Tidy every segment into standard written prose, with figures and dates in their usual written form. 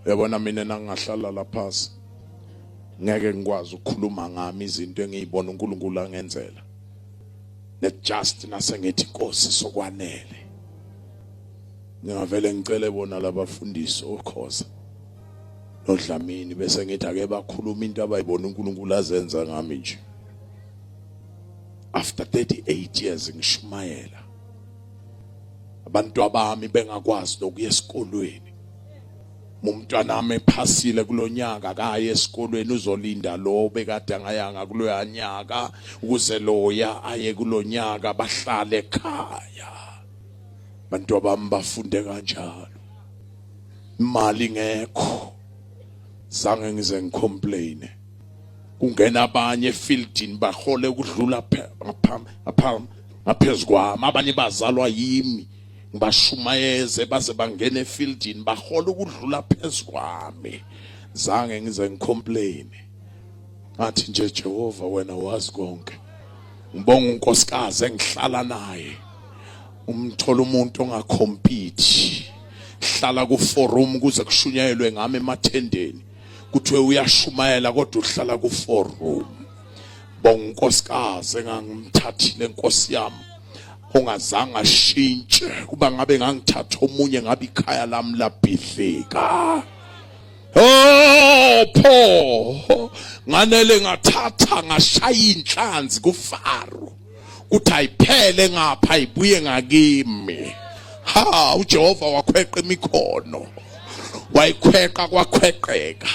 Yabona mina nangahlala la phasi ngeke ngikwazi ukukhuluma ngami izinto engiyibona uNkulunkulu angenzela. Net just nasengithi Nkosi sokwanele. Ngiyavele ngicele bona labafundisi okhoza noDlamini bese ngithi ake bakhuluma into abayibona uNkulunkulu azenza ngami nje. After 38 years ngishumayela. Abantu abami bengakwazi nokuya esikolweni. Umntwana nami ephasile kulonyaka akaye esikolweni uzolinda lo bekade angayanga kuloya nyaka ukuze loya aye kulonyaka bahlale ekhaya. Abantu abami bafunde kanjalo. Imali ngekho. Zange ngize ngicomplain. Kungena abanye efieldini bahole ukudlula ngaphezulu kwami. Abanye bazalwa yimi. Ngibashumayeze baze bangene efieldini bahola ukudlula phezulu kwami. Zange ngize ngicomplain. Ngathi nje Jehova wena wazi konke. Ngibonga unkosikazi engihlala naye. Umthola umuntu ongacompete. Hlala ku forum kuze kushunyayelwe ngami emathendeni. Kuthiwe uyashumayela kodwa uhlala ku forum. Bonga unkosikazi engangimthathile Nkosi yami. Ongazange ashintshe kuba ngabe ngangithatha omunye ngabe ikhaya lami labhidlika. Oh pho nganele ngathatha ngashaya inhlanzi kuFaro kuthi ayiphele ngapha ibuye ngakimi. Ha uJehova wakhweqa imikhono. Wayikhweqa kwakhweqeka.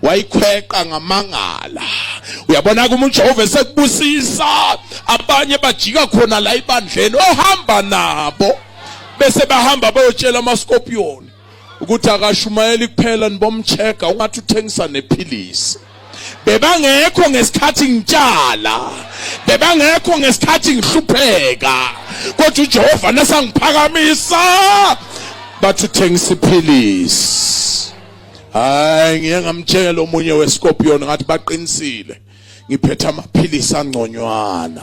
Wayikhweqa ngamangala. Uyabona kuma uJehova esekubusisa abanye bajika khona la ibandleni ohamba nabo bese bahamba bayotshela amaScorpion ukuthi akashumayeli kuphela nibomcheka ungathi uthengisa nephilisi. Bebangekho ngesikhathi ngitshala. Bebangekho ngesikhathi ngihlupheka. Kodwa uJehova nasangiphakamisa bathi uthengisa iphilisi. Hayi ngiye ngamtshela omunye weScorpion ngathi baqinisile. Ngiphethe amaphilisi angconywana.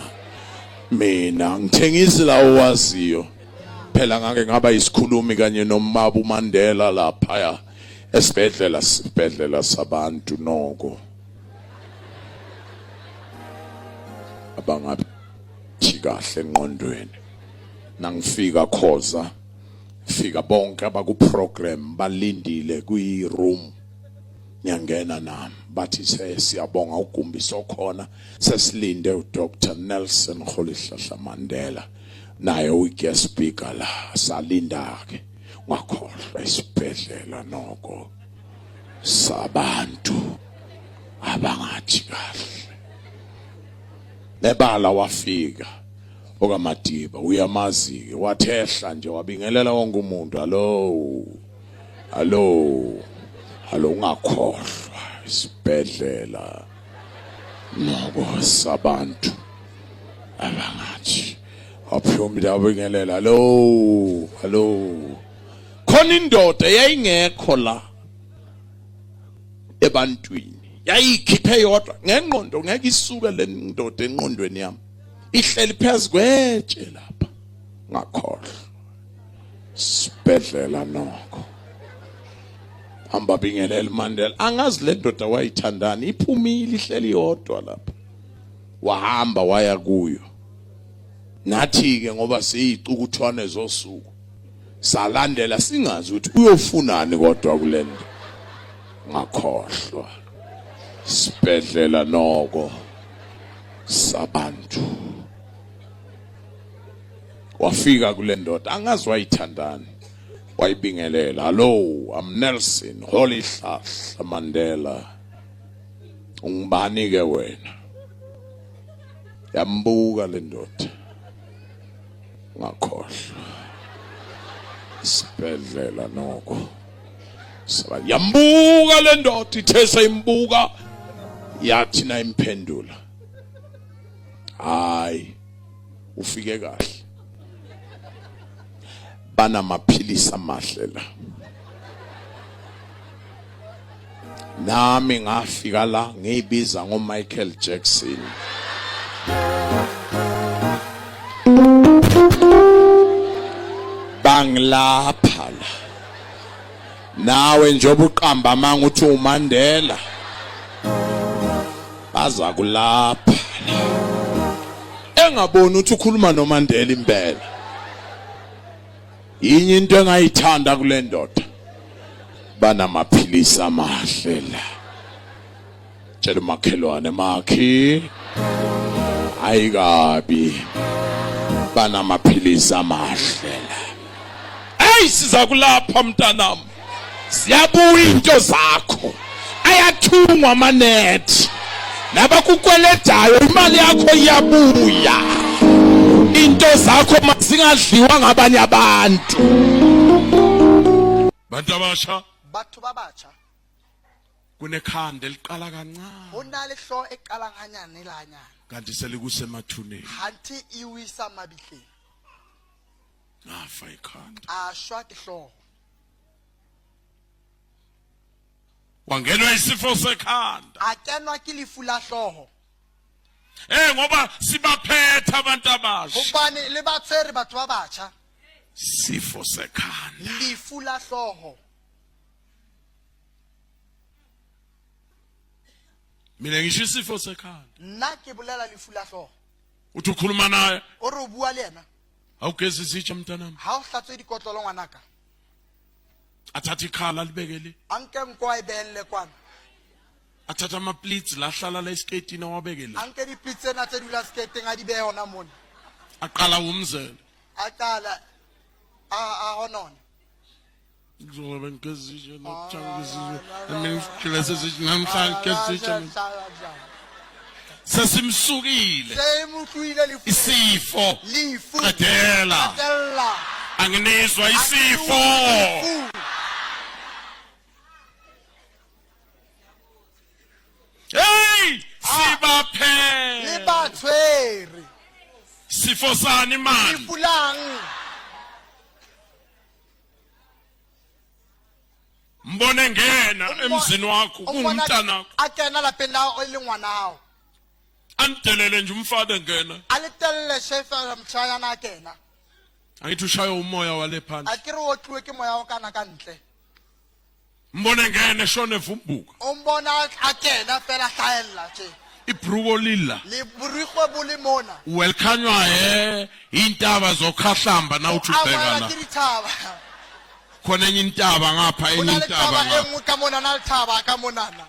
Mina ngithengisi la owaziyo. Phela ngake ngaba isikhulumi kanye noMabu Mandela lapha esibhedlela sabantu noko. Abangabi kahle engqondweni. Nangifika Khoza fika bonke abaku program balindile kwi room. Ngiyangena nami bathi siyabonga ugumbi sokhona sesilinde uDr Nelson Rolihlahla Mandela naye uguest speaker la salinda ke ngakhohlwa isibhedlela noko sabantu abangathi kahle. Nebala wafika okaMadiba uyamazi wathehla nje wabingelela wonke umuntu. Hallo ungakhohlwa isibhedlela noko sabantu abangathi aphumile abingelela. Hallo khona indoda yayingekho la ebantwini yayikhiphe yodwa ngengqondo ngeke isuke le ndoda engqondweni yami ihleli phezulu kwetshe lapha ngakhohlwa isibhedlela noko. Hamba bingelela Mandela angazi le ndoda wayithandani iphumile ihleli yodwa lapha. Wahamba waya kuyo. Nathi ke ngoba siyicukuthwane zosuku salandela singazi ukuthi uyofunani kodwa kulento ngakhohlwa isibhedlela noko sabantu. Wafika kule ndoda angazi wayithandani wayibingelela. Hello, I'm Nelson Rolihlahla Mandela. Ungibani ke wena? Yambuka le ndoda ngakhohlwa isibhedlela noko. Yambuka le ndoda ithe sayimbuka yathi na imphendula. Hayi ufike kahle. Bana maphilisi amahle la. Nami ngafika la ngiyibiza ngoMichael Jackson. Bangilapha la. nawe njengoba uqamba amanga uthi uMandela baza kulapha engaboni uthi ukhuluma noMandela impela. Yinye into engayithanda kule ndoda, banamaphilisi amahle la. Tshela umakhelwane makhi ayikabi, banamaphilisi amahle la. Hey, siza kulapha mntanami, siyabuya into zakho, ayathungwa amanethi nabakukweledayo, imali yakho iyabuya, into zakho mazingadliwa ngabanye abantu. Bantu abasha, batho babatsha kunekhanda eliqala kancane onalehlo eqala nganyane lanyana kanti selikusemathuneni. hanti iwisa mabihleni Nafa ikhanda, ashwa ihlo wangenwa isifo sekhanda. akenwa ke lefu la hloho Ngoba sibaphetha abantu abasha, hobane le batsere batho babatsha sifo sekhanda. lefu la hloho. Mina ngisho isifo sekhanda, Nna ke bolela lefu la hloho. uthi ukhuluma naye O re o bua le yena awugezi izitsha mntanami, ha o hlatswe dikotlolo ngwanaka, athatha ikhala libekele, anke nko a e behelle kwana, athatha amaplits la hlala la isketini awabekele, anke dipitse tsena tse dula sketeng a di behe hona mona, aqala umzela a qala a honona. ngizobe ngezitsha nokuthanga izitsha mina ngicela sezitsha namhlanje ngezitsha sesimsukile Se mo tluile lefu isifo lefu qedela, qedela anginizwa isifo. Hey, sibaphe le batswere sifo sani man, lefu lang mbone ngena emzini wakho kumntana a kena lapeng la o le ngwana hao, andelele nje umfana ngena, a le telle shefa mtshayana a kena, angithi ushaya umoya wale phandle, a kere o tluwe ke moya o kana ka ntle, mbone ngena eshone vumbuka, o mbona a kena fela hlaella tje ibruko lila le borikgwe bo le mona welkhanywa intaba zokhahlamba na uthi a ubheka bona la ke dithaba khona enye intaba ngapha, o enye na le intaba thaba e ngapha, nngwe ka mona na le thaba ka monana,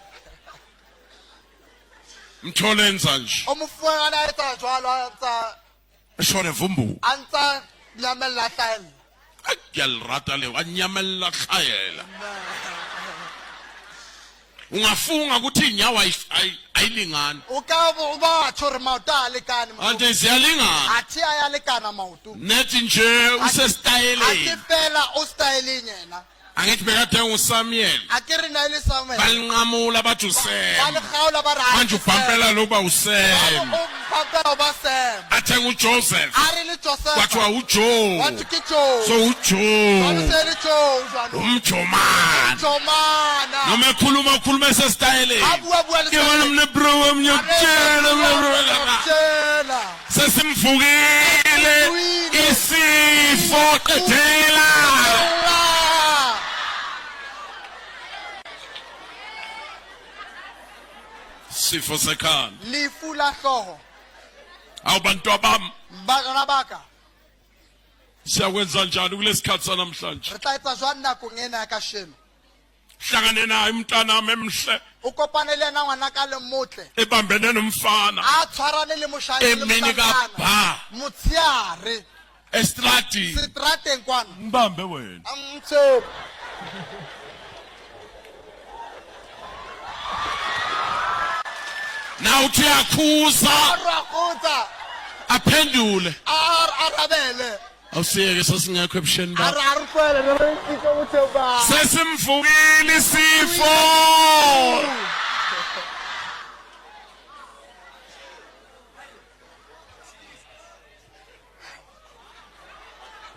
mthole enza nje o mofuana a etsa jwalo a ntsa eshone vumbuka. a ntsa nyamella hlaella. Ke a le rata leo, a nyamella hlahela. Ungafunga ukuthi inyawo ayilingani, O ka batsho re maoto a lekane ante ziyalingana, athe a ya lekana maoto, nethi nje a usestyleni. ke fela o styleng yena, Angithi bekade nguSamuel a ke re na ile Samuel balinqamula bathi ba uSam, le kgaola ba ra manje ubhampela lo ba uSam, o mpapela ba Sam athe nguJoseph a re le Joseph kwathiwa uJoe, wa ke Joe so ba uJoe se le Joe jwalo umjomani, Jomana noma ekhuluma esestyleni. a bua le Ke bona mne bro wamnyokutshela Tjela sesimvukile isifo qedela. Sifo sekhanda, lefu la hloho awubantu abami, bana baka siyakwenza njani kulesikhathi sanamhlanje? re tla etsa jwang nakong ena ya kasheno? Hlangane naye umntanami emhle O kopane le yena ngwana ka le motle ebambene nomfana a tshwarane le moshadi le emini ka moshana ba motshiare estradini. setrateng kwana Mbambe wena, a mtshepe na uthi yakhuza a rakgotsa aphendule, a arabele awusiyeke sasingekho ebusheni a bakho, re a re tlwele re re ntse botshepa sesimvukile isifo.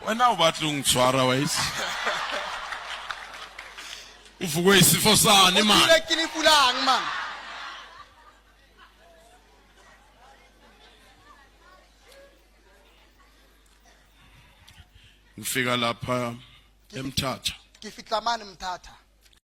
Wena ubathi ungithwara wayisi, uvukwe isifo sani man? Ke ke lefu lang man Ngifika lapha eMthatha, ke fitla mane Mthatha